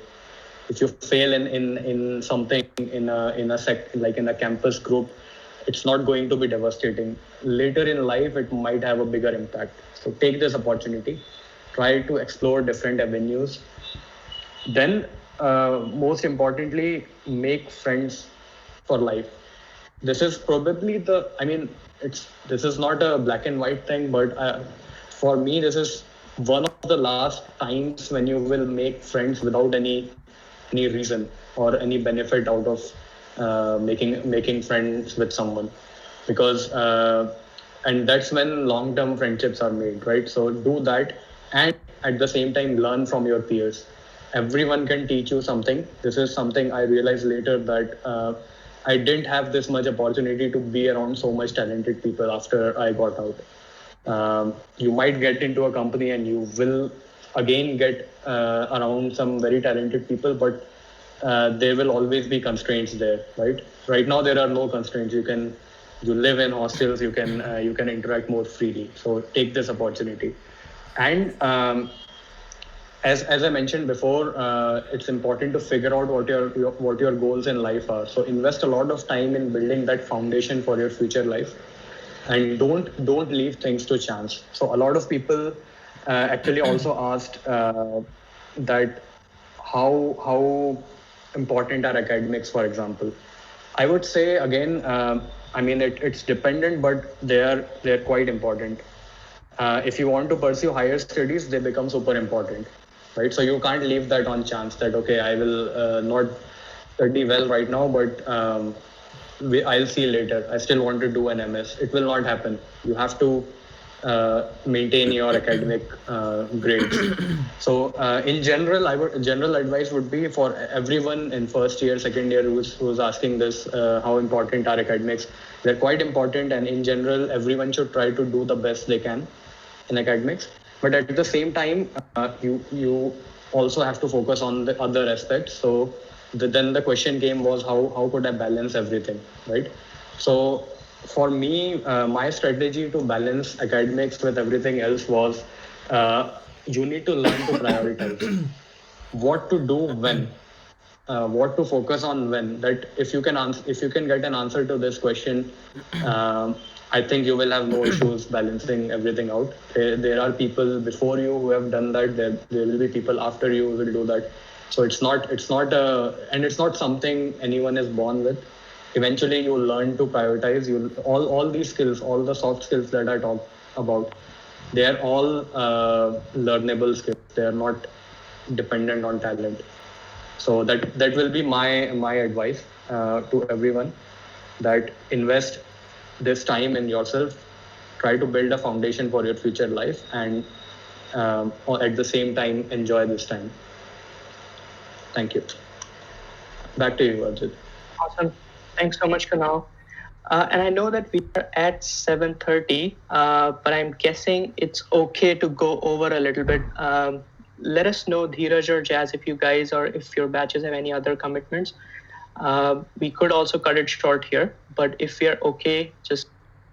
If you fail in something like in a campus group, it's not going to be devastating. Later in life it might have a bigger impact. So take this opportunity, try to explore different avenues. Then most importantly, make friends for life. This is probably I mean, this is not a black and white thing, but for me this is one of the last times when you will make friends without any reason or any benefit out of making friends with someone, because and that's when long term friendships are made, right? So do that, and at the same time learn from your peers. Everyone can teach you something. This is something I realized later, that I didn't have this much opportunity to be around so much talented people after I got out. You might get into a company and you will again get around some very talented people, but there will always be constraints there, right? Right now there are no constraints. You live in hostels, you can interact more freely. So take this opportunity. And as I mentioned before, it's important to figure out what your goals in life are. So invest a lot of time in building that foundation for your future life, and don't leave things to chance. So a lot of people actually also asked that how important are academics, for example. I would say again, I mean it's dependent, but they're quite important. If you want to pursue higher studies, they become super important, right? So you can't leave that on chance that okay, I will not study well right now, but I'll see later. I still want to do an MS. It will not happen. You have to maintain your academic grades. So in general, general advice would be for everyone in first year, second year who's asking this, how important are academics? They're quite important, and in general, everyone should try to do the best they can in academics. But at the same time, you also have to focus on the other aspects. So then the question came was how could I balance everything, right? So for me, my strategy to balance academics with everything else was you need to learn to prioritize what to do when, what to focus on when. That if you can get an answer to this question, I think you will have no issues balancing everything out. There are people before you who have done that. There will be people after you who will do that. So it's not something anyone is born with. Eventually you learn to prioritize. You all these skills, all the soft skills that I talk about, they are all learnable skills. They are not dependent on talent. So that will be my advice to everyone, that invest this time in yourself, try to build a foundation for your future life, and or at the same time enjoy this time. Thank you. Back to you, Arjit. Awesome. Thanks so much, Kunal. And I know that we are at 7:30, but I'm guessing it's okay to go over a little bit. Let us know, Dheeraj or Jazz, if you guys or if your batches have any other commitments. We could also cut it short here, but if we are okay, just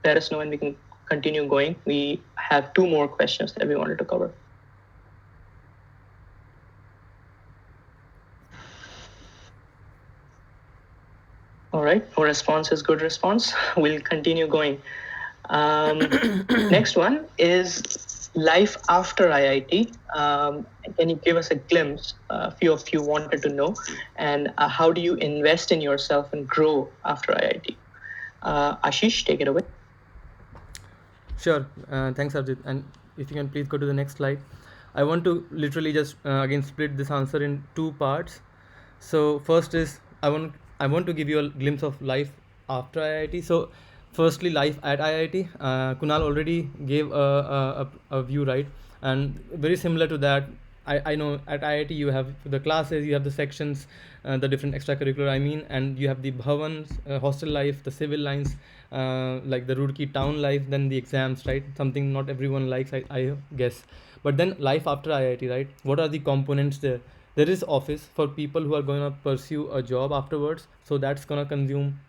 let us know and we can continue going. We have two more questions that we wanted to cover. All right, no response is good response. We'll continue going. Next one is, life after IIT. Can you give us a glimpse? A few of you wanted to know, and how do you invest in yourself and grow after IIT? Ashish, take it away. Sure. Thanks, Arjit. And if you can please go to the next slide. I want to literally just again split this answer in two parts. So first is I want to give you a glimpse of life after IIT. So firstly, life at IIT. Kunal already gave a view, right, and very similar to that. I know at IIT you have the classes, you have the sections, the different extracurricular, I mean, and you have the bhavans, hostel life, the civil lines, like the Roorkee town life, then the exams, right? Something not everyone likes, I guess. But then life after IIT, right? What are the components there? There is office for people who are going to pursue a job afterwards. So that's going to consume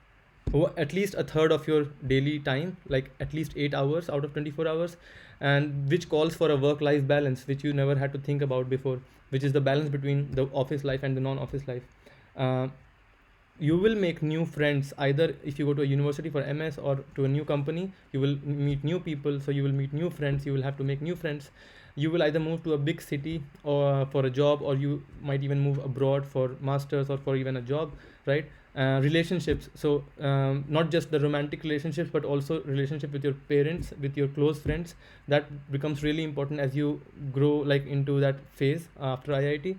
at least a third of your daily time, like at least 8 hours out of 24 hours, and which calls for a work life balance which you never had to think about before, which is the balance between the office life and the non office life. uh, you will make new friends either if you go to a university for MS or to a new company. You will meet new people, so you will meet new friends, you will have to make new friends. You will either move to a big city or for a job, or you might even move abroad for masters or for even a job, right? Relationships, so not just the romantic relationships but also relationship with your parents, with your close friends, that becomes really important as you grow like into that phase after IIT.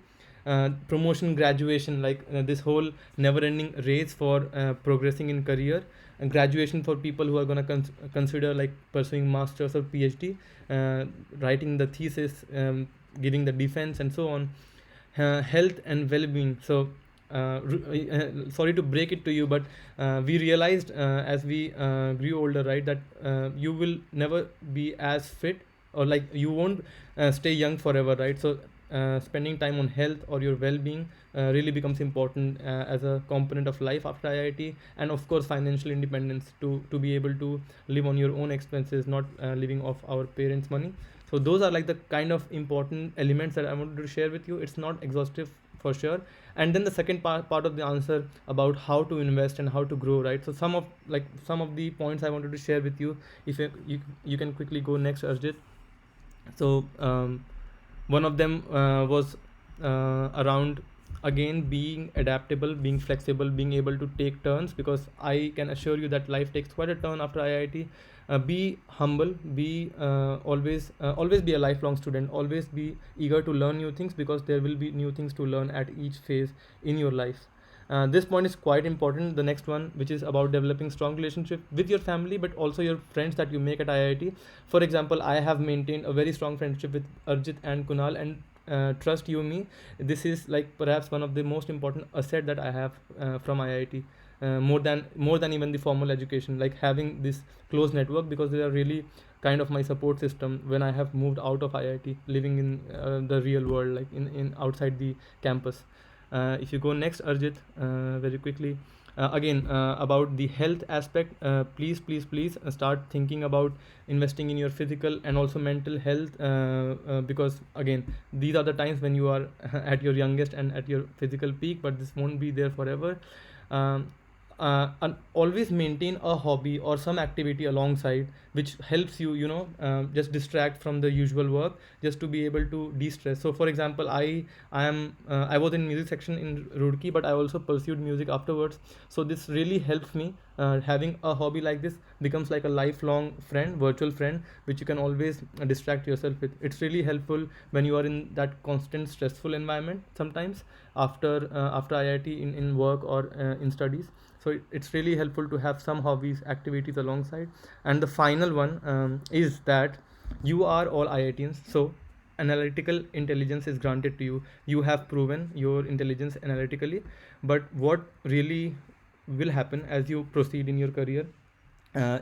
Promotion, graduation, like this whole never ending race for progressing in career, and graduation for people who are going to consider like pursuing masters or PhD, writing the thesis, giving the defense and so on. Health and well-being. So sorry to break it to you, but we realized as we grew older, right, that you will never be as fit, or like you won't stay young forever, right? So spending time on health or your well-being really becomes important as a component of life after IIT. And of course financial independence, to be able to live on your own expenses, not living off our parents money. So those are like the kind of important elements that I wanted to share with you. It's not exhaustive for sure. And then the second part of the answer about how to invest and how to grow, right? So some of the points I wanted to share with you. If you can quickly go next, Arjit. So one of them was around, again, being adaptable, being flexible, being able to take turns, because I can assure you that life takes quite a turn after IIT. Be humble, be always be a lifelong student, always be eager to learn new things, because there will be new things to learn at each phase in your life. This point is quite important. The next one, which is about developing strong relationship with your family, but also your friends that you make at IIT. For example, I have maintained a very strong friendship with Arjit and Kunal, and trust you me, this is like perhaps one of the most important asset that I have from IIT. More than even the formal education, like having this close network, because they are really kind of my support system when I have moved out of IIT, living in the real world, like in outside the campus. If you go next, Arjit, very quickly. Again, about the health aspect, please start thinking about investing in your physical and also mental health, because again, these are the times when you are at your youngest and at your physical peak, but this won't be there forever. um, and always maintain a hobby or some activity alongside, which helps you, just distract from the usual work, just to be able to de-stress. So for example, I was in music section in Roorkee, but I also pursued music afterwards. So this really helps me. Having a hobby like this becomes like a lifelong friend, virtual friend, which you can always distract yourself with. It's really helpful when you are in that constant stressful environment sometimes, after IIT, in work or in studies. So it's really helpful to have some hobbies, activities alongside. And the final one is that you are all IITians, so analytical intelligence is granted to you. You have proven your intelligence analytically, but what really will happen as you proceed in your career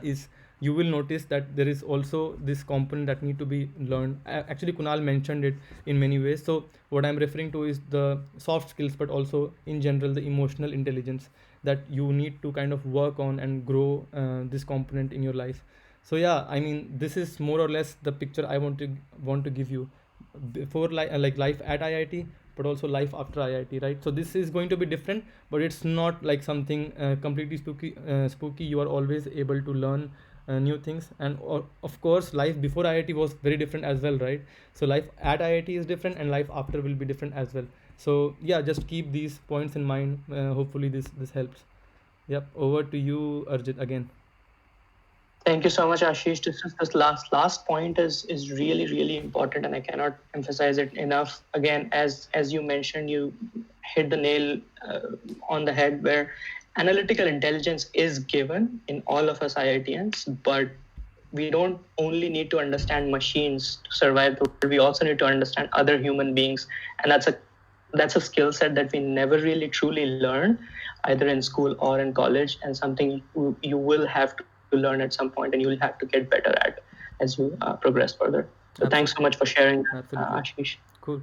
is you will notice that there is also this component that need to be learned. Actually, Kunal mentioned it in many ways. So what I'm referring to is the soft skills, but also in general the emotional intelligence that you need to kind of work on and grow this component in your life. So yeah, I mean, this is more or less the picture I want to give you before, like life at IIT, but also life after IIT, right? So this is going to be different, but it's not like something completely spooky. You are always able to learn new things. And of course, life before IIT was very different as well, right? So life at IIT is different, and life after will be different as well. So yeah, just keep these points in mind. Hopefully this helps. Yep, over to you, Arjit, again. Thank you so much, Ashish. This last point is really important, and I cannot emphasize it enough. Again, as you mentioned, you hit the nail on the head, where analytical intelligence is given in all of us IITians, but we don't only need to understand machines to survive the world. We also need to understand other human beings, and that's a skill set that we never really truly learn, either in school or in college, and something you will have to learn at some point, and you will have to get better at as you progress further. So thanks so much for sharing that, Absolutely. Ashish. Cool.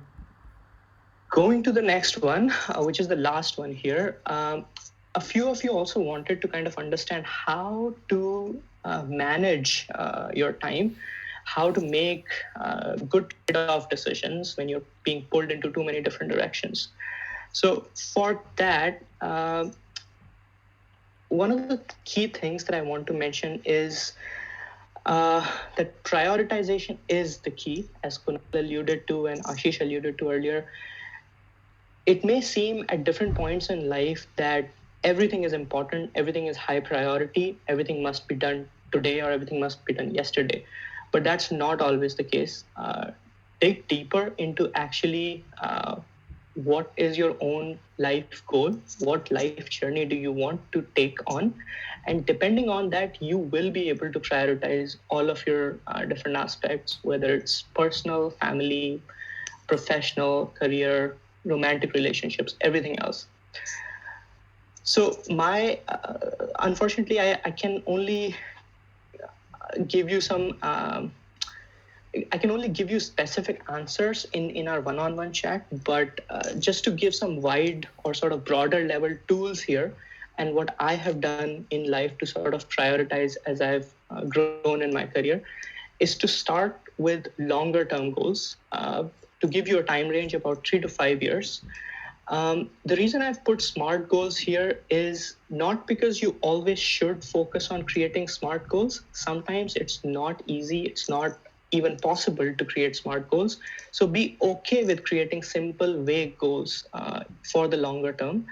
Going to the next one, which is the last one here. A few of you also wanted to kind of understand how to manage your time, how to make good trade-off decisions when you're being pulled into too many different directions. So for that, one of the key things that I want to mention is that prioritization is the key, as Kunal alluded to and Ashish alluded to earlier. It may seem at different points in life that everything is important, everything is high priority, everything must be done today or everything must be done yesterday. But that's not always the case. Dig deeper into actually what is your own life goal, what life journey do you want to take on, and depending on that, you will be able to prioritize all of your different aspects, whether it's personal, family, professional, career, romantic relationships, everything else. So unfortunately, I can only give you some I can only give you specific answers in our one-on-one chat, but just to give some wide or sort of broader level tools here, and what I have done in life to sort of prioritize as I've grown in my career, is to start with longer term goals. To give you a time range, about 3 to 5 years. The reason I've put SMART goals here is not because you always should focus on creating SMART goals. Sometimes it's not easy, it's not even possible to create SMART goals. So be okay with creating simple, vague goals for the longer term,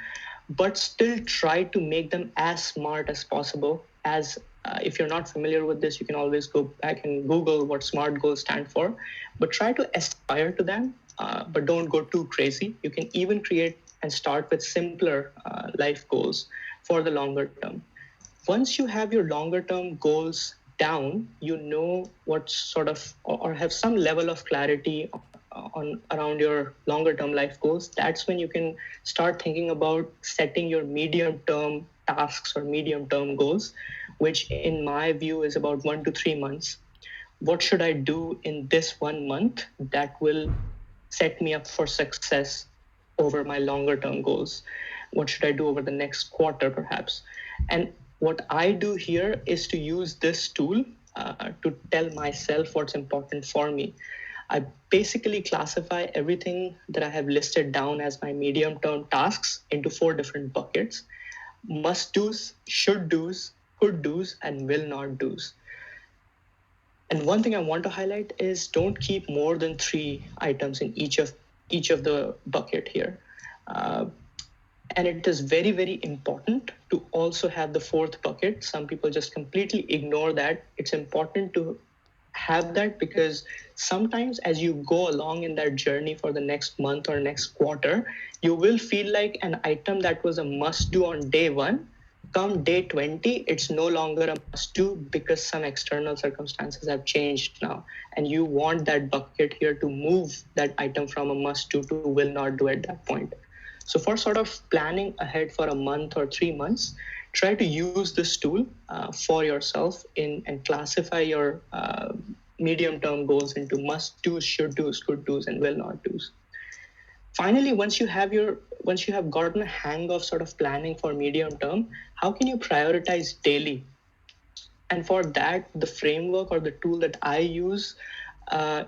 but still try to make them as smart as possible. As if you're not familiar with this, you can always go back and Google what SMART goals stand for, but try to aspire to them, but don't go too crazy. You can even create and start with simpler life goals for the longer term. Once you have your longer term goals down, you know what sort of, or have some level of clarity on around your longer term life goals. That's when you can start thinking about setting your medium term tasks or medium term goals, which in my view is about 1 to 3 months. What should I do in this 1 month that will set me up for success over my longer term goals? What should I do over the next quarter, perhaps? And what I do here is to use this tool to tell myself what's important for me. I basically classify everything that I have listed down as my medium term tasks into 4 different buckets: must do's, should do's, could do's, and will not do's. And one thing I want to highlight is don't keep more than 3 items in each of the bucket here. Uh, and it is very important to also have the fourth bucket. Some people just completely ignore that. It's important to have that because sometimes as you go along in that journey for the next month or next quarter, you will feel like an item that was a must do on day 1, come day 20, it's no longer a must do because some external circumstances have changed now, and you want that bucket here to move that item from a must do to will not do at that point. So for sort of planning ahead for a month or 3 months, try to use this tool for yourself and classify your medium term goals into must do's, should do's, could do's, and will not do's. Finally, once you have gotten a hang of sort of planning for medium term, how can you prioritize daily? And for that, the framework or the tool that I use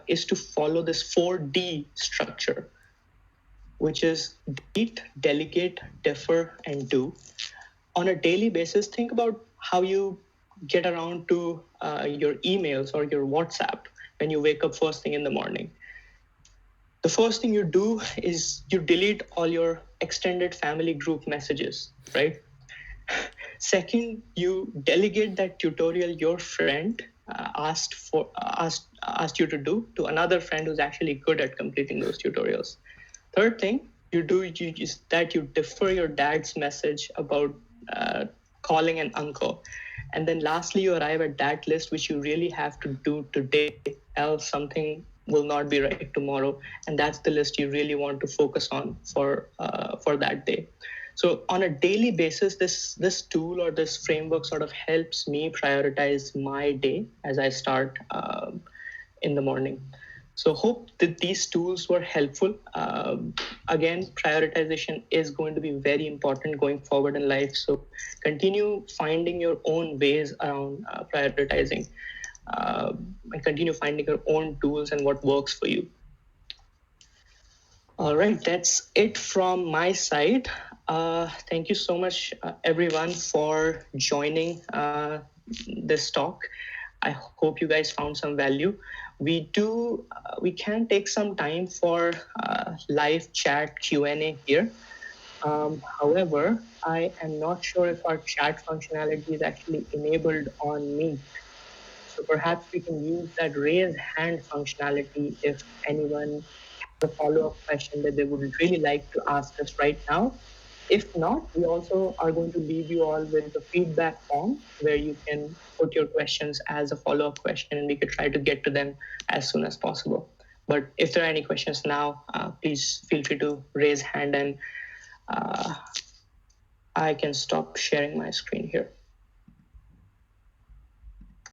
is to follow this 4D structure, which is delete, delegate, defer, and do. On a daily basis, think about how you get around to your emails or your WhatsApp when you wake up first thing in the morning. The first thing you do is you delete all your extended family group messages, right? Second, you delegate that tutorial your friend asked you to do to another friend who's actually good at completing those tutorials. Third thing you do is that you defer your dad's message about calling an uncle. And then lastly, you arrive at that list which you really have to do today, else something will not be right tomorrow. And that's the list you really want to focus on for that day. So on a daily basis, this tool or this framework sort of helps me prioritize my day as I start in the morning. So hope that these tools were helpful. Again, prioritization is going to be very important going forward in life. So continue finding your own ways around prioritizing and continue finding your own tools and what works for you. All right, that's it from my side. Thank you so much, everyone, for joining this talk. I hope you guys found some value. We can take some time for live chat Q&A here. However, I am not sure if our chat functionality is actually enabled on Meet. So perhaps we can use that raise hand functionality if anyone has a follow-up question that they would really like to ask us right now. If not, we also are going to leave you all with the feedback form where you can put your questions as a follow-up question and we could try to get to them as soon as possible. But if there are any questions now, please feel free to raise hand and I can stop sharing my screen here.